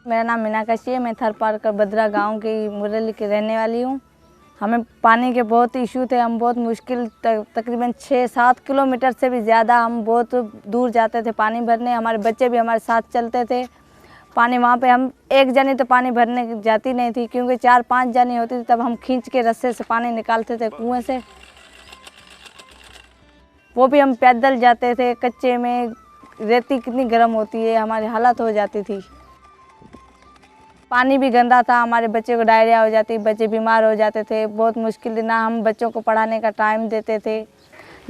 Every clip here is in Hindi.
मेरा नाम मीनाक्षी है। मैं थरपारकर बद्रा गांव की मुरली की रहने वाली हूँ। हमें पानी के बहुत इशू थे। हम बहुत मुश्किल तकरीबन 6-7 किलोमीटर से भी ज़्यादा हम बहुत दूर जाते थे पानी भरने। हमारे बच्चे भी हमारे साथ चलते थे पानी वहाँ पे। हम एक जनी तो पानी भरने जाती नहीं थी, क्योंकि 4-5 जनी होती थी, तब हम खींच के रस्से से पानी निकालते थे कुएं से। वो भी हम पैदल जाते थे कच्चे में। रेती कितनी गर्म होती है, हमारी हालत हो जाती थी। पानी भी गंदा था, हमारे बच्चे को डायरिया हो जाती, बच्चे बीमार हो जाते थे। बहुत मुश्किल थी, ना हम बच्चों को पढ़ाने का टाइम देते थे,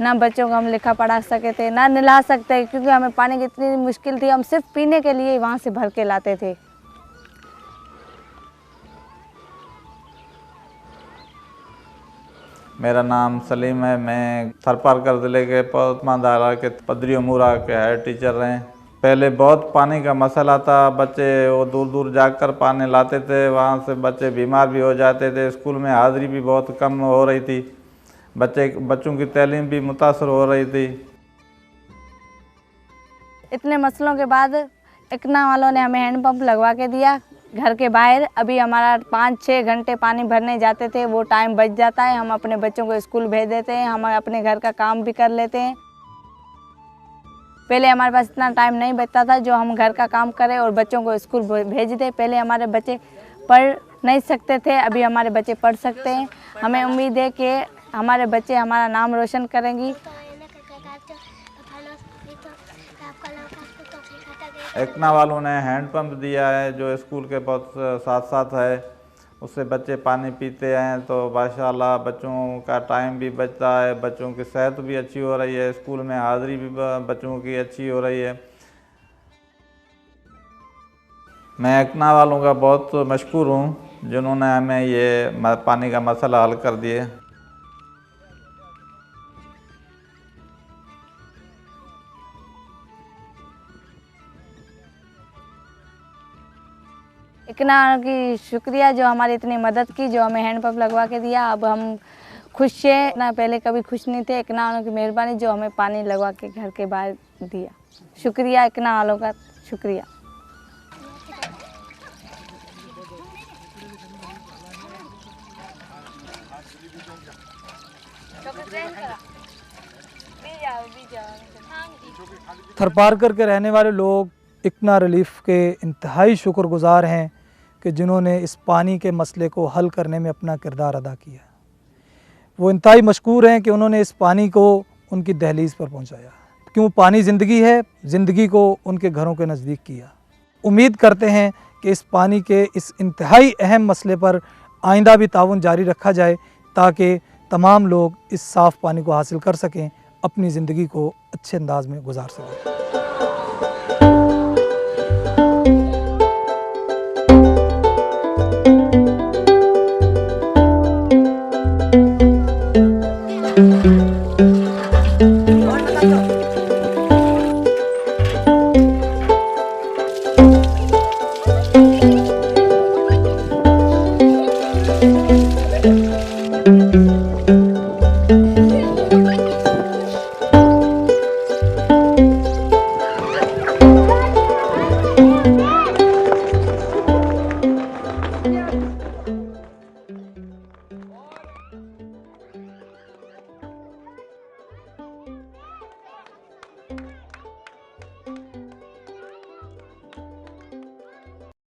ना बच्चों को हम लिखा पढ़ा सके थे, ना नहला सकते, क्योंकि हमें पानी की इतनी मुश्किल थी। हम सिर्फ पीने के लिए वहाँ से भर के लाते थे। मेरा नाम सलीम है। मैं थरपारकर ज़िले के पौतमा दारा के पदरी अमूरा के हेड टीचर रहे। पहले बहुत पानी का मसला था। बच्चे वो दूर दूर जाकर पानी लाते थे, वहाँ से बच्चे बीमार भी हो जाते थे। स्कूल में हाज़िरी भी बहुत कम हो रही थी। बच्चों की तालीम भी मुतासर हो रही थी। इतने मसलों के बाद इकना वालों ने हमें हैंडपम्प लगवा के दिया घर के बाहर। अभी हमारा 5-6 घंटे पानी भरने जाते थे, वो टाइम बच जाता है। हम अपने बच्चों को स्कूल भेज देते हैं, हम अपने घर का काम भी कर लेते हैं। पहले हमारे पास इतना टाइम नहीं बचता था जो हम घर का काम करें और बच्चों को स्कूल भेज दें। पहले हमारे बच्चे पढ़ नहीं सकते थे, अभी हमारे बच्चे पढ़ सकते हैं। हमें उम्मीद है कि हमारे बच्चे हमारा नाम रोशन करेंगी। एकना वालों ने हैंडपम्प दिया है जो स्कूल के बहुत साथ साथ है, उससे बच्चे पानी पीते हैं, तो माशाल्लाह बच्चों का टाइम भी बचता है, बच्चों की सेहत भी अच्छी हो रही है, स्कूल में हाज़िरी भी बच्चों की अच्छी हो रही है। मैं एकना वालों का बहुत मशकूर हूँ जिन्होंने हमें ये पानी का मसला हल कर दिए। इकना की शुक्रिया जो हमारी इतनी मदद की, जो हमें हैंडपम्प लगवा के दिया। अब हम खुश हैं ना, पहले कभी खुश नहीं थे। इकना वालों की मेहरबानी जो हमें पानी लगवा के घर के बाहर दिया। शुक्रिया इकना वालों का, शुक्रिया। थरपारकर के रहने वाले लोग इकना रिलीफ के इंतहाई शुक्रगुजार हैं कि जिन्होंने इस पानी के मसले को हल करने में अपना किरदार अदा किया। वो इंतहाई मशकूर हैं कि उन्होंने इस पानी को उनकी दहलीज़ पर पहुंचाया, क्यों पानी ज़िंदगी है, ज़िंदगी को उनके घरों के नज़दीक किया। उम्मीद करते हैं कि इस पानी के इस इंतहाई अहम मसले पर आइंदा भी ताउन जारी रखा जाए, ताकि तमाम लोग इस साफ़ पानी को हासिल कर सकें, अपनी ज़िंदगी को अच्छे अंदाज में गुजार सकें।